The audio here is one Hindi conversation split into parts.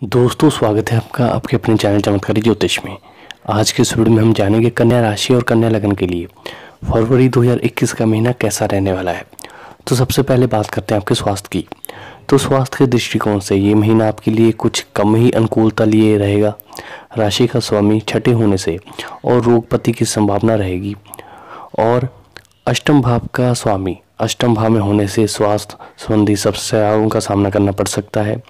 दोस्तों, स्वागत है आपका आपके अपने चैनल चमत्कारी ज्योतिष में। आज के इस वीडियो में हम जानेंगे कन्या राशि और कन्या लगन के लिए फरवरी 2021 का महीना कैसा रहने वाला है। तो सबसे पहले बात करते हैं आपके स्वास्थ्य की। तो स्वास्थ्य के दृष्टिकोण से ये महीना आपके लिए कुछ कम ही अनुकूलता लिए रहेगा। राशि का स्वामी छठे होने से और रोगपति की संभावना रहेगी और अष्टम भाव का स्वामी अष्टम भाव में होने से स्वास्थ्य संबंधी समस्याओं का सामना करना पड़ सकता है।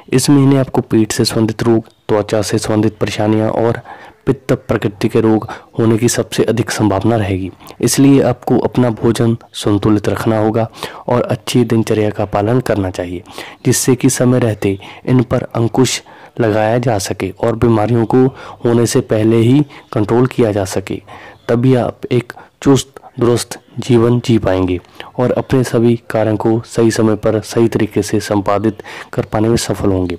इस महीने आपको पेट से संबंधित रोग, त्वचा से संबंधित परेशानियां और पित्त प्रकृति के रोग होने की सबसे अधिक संभावना रहेगी। इसलिए आपको अपना भोजन संतुलित रखना होगा और अच्छी दिनचर्या का पालन करना चाहिए, जिससे कि समय रहते इन पर अंकुश लगाया जा सके और बीमारियों को होने से पहले ही कंट्रोल किया जा सके। तभी आप एक चुस्त दुरुस्त जीवन जी पाएंगे और अपने सभी कार्यों को सही समय पर सही तरीके से संपादित कर पाने में सफल होंगे।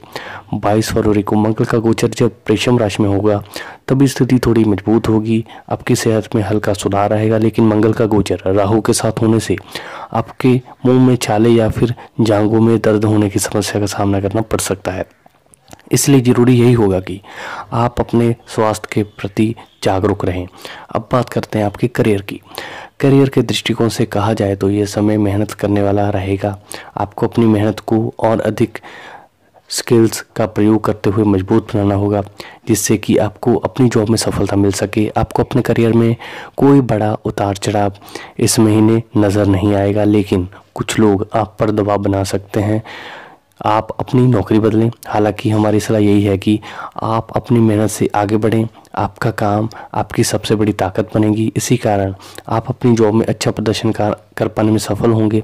22 फरवरी को मंगल का गोचर जब वृषभ राशि में होगा तब स्थिति थोड़ी मजबूत होगी। आपकी सेहत में हल्का सुधार रहेगा, लेकिन मंगल का गोचर राहु के साथ होने से आपके मुंह में छाले या फिर जांघों में दर्द होने की समस्या का सामना करना पड़ सकता है। इसलिए ज़रूरी यही होगा कि आप अपने स्वास्थ्य के प्रति जागरूक रहें। अब बात करते हैं आपके करियर की। करियर के दृष्टिकोण से कहा जाए तो ये समय मेहनत करने वाला रहेगा। आपको अपनी मेहनत को और अधिक स्किल्स का प्रयोग करते हुए मजबूत बनाना होगा, जिससे कि आपको अपनी जॉब में सफलता मिल सके। आपको अपने करियर में कोई बड़ा उतार चढ़ाव इस महीने नज़र नहीं आएगा, लेकिन कुछ लोग आप पर दबाव बना सकते हैं। आप अपनी नौकरी बदलें। हालांकि हमारी सलाह यही है कि आप अपनी मेहनत से आगे बढ़ें। आपका काम आपकी सबसे बड़ी ताकत बनेगी। इसी कारण आप अपनी जॉब में अच्छा प्रदर्शन कर पाने में सफल होंगे।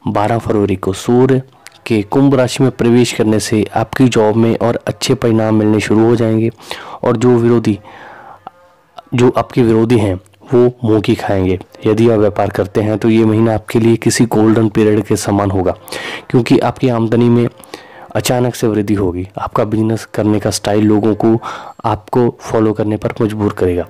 12 फरवरी को सूर्य के कुंभ राशि में प्रवेश करने से आपकी जॉब में और अच्छे परिणाम मिलने शुरू हो जाएंगे और जो आपके विरोधी हैं वो मुंह की खाएंगे। यदि आप व्यापार करते हैं तो ये महीना आपके लिए किसी गोल्डन पीरियड के समान होगा, क्योंकि आपकी आमदनी में अचानक से वृद्धि होगी। आपका बिजनेस करने का स्टाइल लोगों को आपको फॉलो करने पर मजबूर करेगा।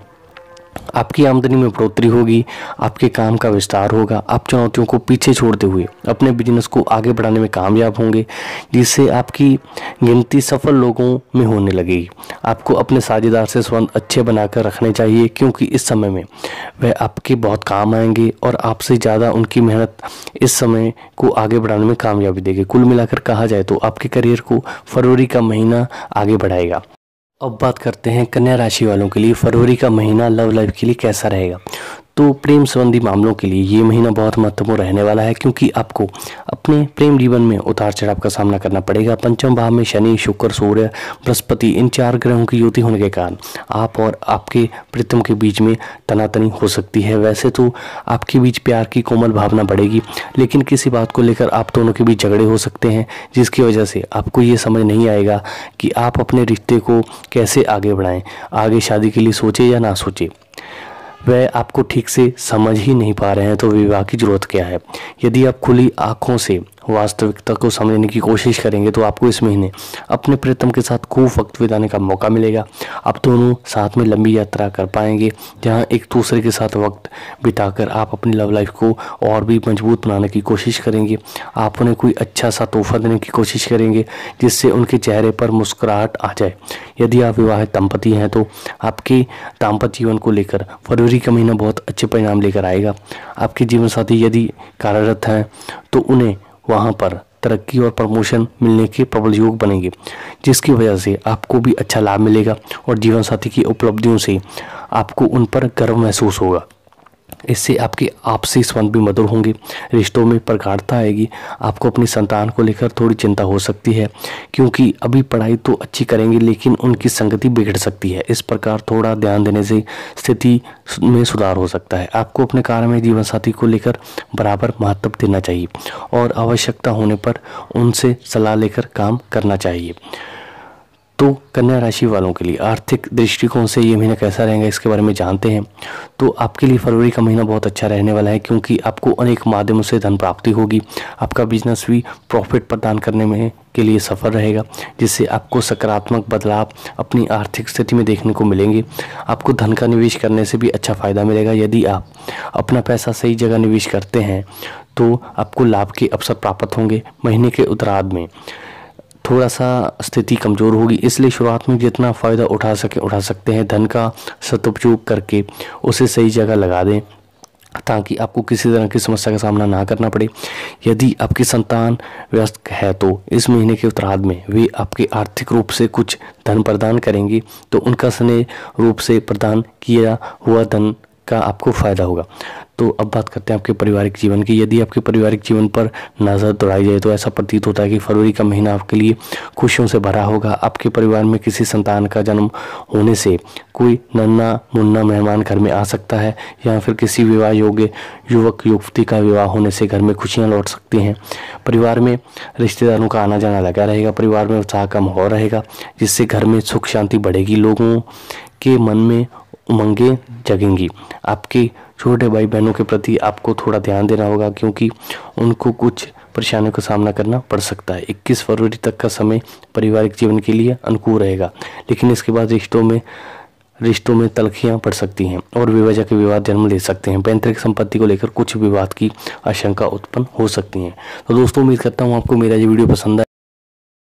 आपकी आमदनी में बढ़ोतरी होगी, आपके काम का विस्तार होगा। आप चुनौतियों को पीछे छोड़ते हुए अपने बिजनेस को आगे बढ़ाने में कामयाब होंगे, जिससे आपकी गिनती सफल लोगों में होने लगेगी। आपको अपने साझेदार से संबंध अच्छे बनाकर रखने चाहिए, क्योंकि इस समय में वह आपके बहुत काम आएंगे और आपसे ज़्यादा उनकी मेहनत इस समय को आगे बढ़ाने में कामयाबी देगी। कुल मिलाकर कहा जाए तो आपके करियर को फरवरी का महीना आगे बढ़ाएगा। अब बात करते हैं कन्या राशि वालों के लिए फरवरी का महीना लव लाइफ के लिए कैसा रहेगा। तो प्रेम संबंधी मामलों के लिए ये महीना बहुत महत्वपूर्ण रहने वाला है, क्योंकि आपको अपने प्रेम जीवन में उतार चढ़ाव का सामना करना पड़ेगा। पंचम भाव में शनि, शुक्र, सूर्य, बृहस्पति इन 4 ग्रहों की युति होने के कारण आप और आपके प्रीतम के बीच में तनातनी हो सकती है। वैसे तो आपके बीच प्यार की कोमल भावना बढ़ेगी, लेकिन किसी बात को लेकर आप दोनों के बीच झगड़े हो सकते हैं, जिसकी वजह से आपको ये समझ नहीं आएगा कि आप अपने रिश्ते को कैसे आगे बढ़ाएं। आगे शादी के लिए सोचे या ना सोचे, वह आपको ठीक से समझ ही नहीं पा रहे हैं, तो विवाह की जरूरत क्या है। यदि आप खुली आंखों से वास्तविकता को समझने की कोशिश करेंगे तो आपको इस महीने अपने प्रीतम के साथ खूब वक्त बिताने का मौका मिलेगा। आप दोनों साथ में लंबी यात्रा कर पाएंगे, जहां एक दूसरे के साथ वक्त बिताकर आप अपनी लव लाइफ को और भी मजबूत बनाने की कोशिश करेंगे। आप उन्हें कोई अच्छा सा तोहफा देने की कोशिश करेंगे, जिससे उनके चेहरे पर मुस्कुराहट आ जाए। यदि आप विवाहित दंपति हैं तो आपके दाम्पत्य जीवन को लेकर फरवरी का महीना बहुत अच्छे परिणाम लेकर आएगा। आपके जीवन साथी यदि कार्यरत हैं तो उन्हें वहां पर तरक्की और प्रमोशन मिलने के प्रबल योग बनेंगे, जिसकी वजह से आपको भी अच्छा लाभ मिलेगा और जीवन साथी की उपलब्धियों से आपको उन पर गर्व महसूस होगा। इससे आपके आपसी संबंध भी मधुर होंगे, रिश्तों में प्रगाढ़ता आएगी। आपको अपनी संतान को लेकर थोड़ी चिंता हो सकती है, क्योंकि अभी पढ़ाई तो अच्छी करेंगे लेकिन उनकी संगति बिगड़ सकती है। इस प्रकार थोड़ा ध्यान देने से स्थिति में सुधार हो सकता है। आपको अपने कार्य में जीवन साथी को लेकर बराबर महत्व देना चाहिए और आवश्यकता होने पर उनसे सलाह लेकर काम करना चाहिए। तो कन्या राशि वालों के लिए आर्थिक दृष्टिकोण से ये महीना कैसा रहेगा, इसके बारे में जानते हैं। तो आपके लिए फरवरी का महीना बहुत अच्छा रहने वाला है, क्योंकि आपको अनेक माध्यमों से धन प्राप्ति होगी। आपका बिजनेस भी प्रॉफिट प्रदान करने में के लिए सफल रहेगा, जिससे आपको सकारात्मक बदलाव अपनी आर्थिक स्थिति में देखने को मिलेंगे। आपको धन का निवेश करने से भी अच्छा फायदा मिलेगा। यदि आप अपना पैसा सही जगह निवेश करते हैं तो आपको लाभ के अवसर प्राप्त होंगे। महीने के उत्तरार्ध में थोड़ा सा स्थिति कमज़ोर होगी, इसलिए शुरुआत में जितना फ़ायदा उठा सकते हैं धन का सदुपयोग करके उसे सही जगह लगा दें ताकि आपको किसी तरह की समस्या का सामना ना करना पड़े। यदि आपकी संतान व्यस्त है तो इस महीने के उत्तरार्ध में वे आपके आर्थिक रूप से कुछ धन प्रदान करेंगी, तो उनका स्नेह रूप से प्रदान किया हुआ धन का आपको फ़ायदा होगा। तो अब बात करते हैं आपके पारिवारिक जीवन की। यदि आपके पारिवारिक जीवन पर नज़र दौड़ाई जाए तो ऐसा प्रतीत होता है कि फरवरी का महीना आपके लिए खुशियों से भरा होगा। आपके परिवार में किसी संतान का जन्म होने से कोई नन्हा मुन्ना मेहमान घर में आ सकता है, या फिर किसी विवाह योग्य युवक युवती का विवाह होने से घर में खुशियाँ लौट सकती हैं। परिवार में रिश्तेदारों का आना जाना लगा रहेगा। परिवार में उत्साह का माहौल रहेगा, जिससे घर में सुख शांति बढ़ेगी। लोगों के मन में उमंगें जगेंगी। आपके छोटे भाई बहनों के प्रति आपको थोड़ा ध्यान देना होगा, क्योंकि उनको कुछ परेशानियों का सामना करना पड़ सकता है। 21 फरवरी तक का समय पारिवारिक जीवन के लिए अनुकूल रहेगा, लेकिन इसके बाद रिश्तों में तल्खियां पड़ सकती हैं और बेवजह के विवाद जन्म ले सकते हैं। पैतृक संपत्ति को लेकर कुछ विवाद की आशंका उत्पन्न हो सकती है। तो दोस्तों, उम्मीद करता हूँ आपको मेरा ये वीडियो पसंद आया।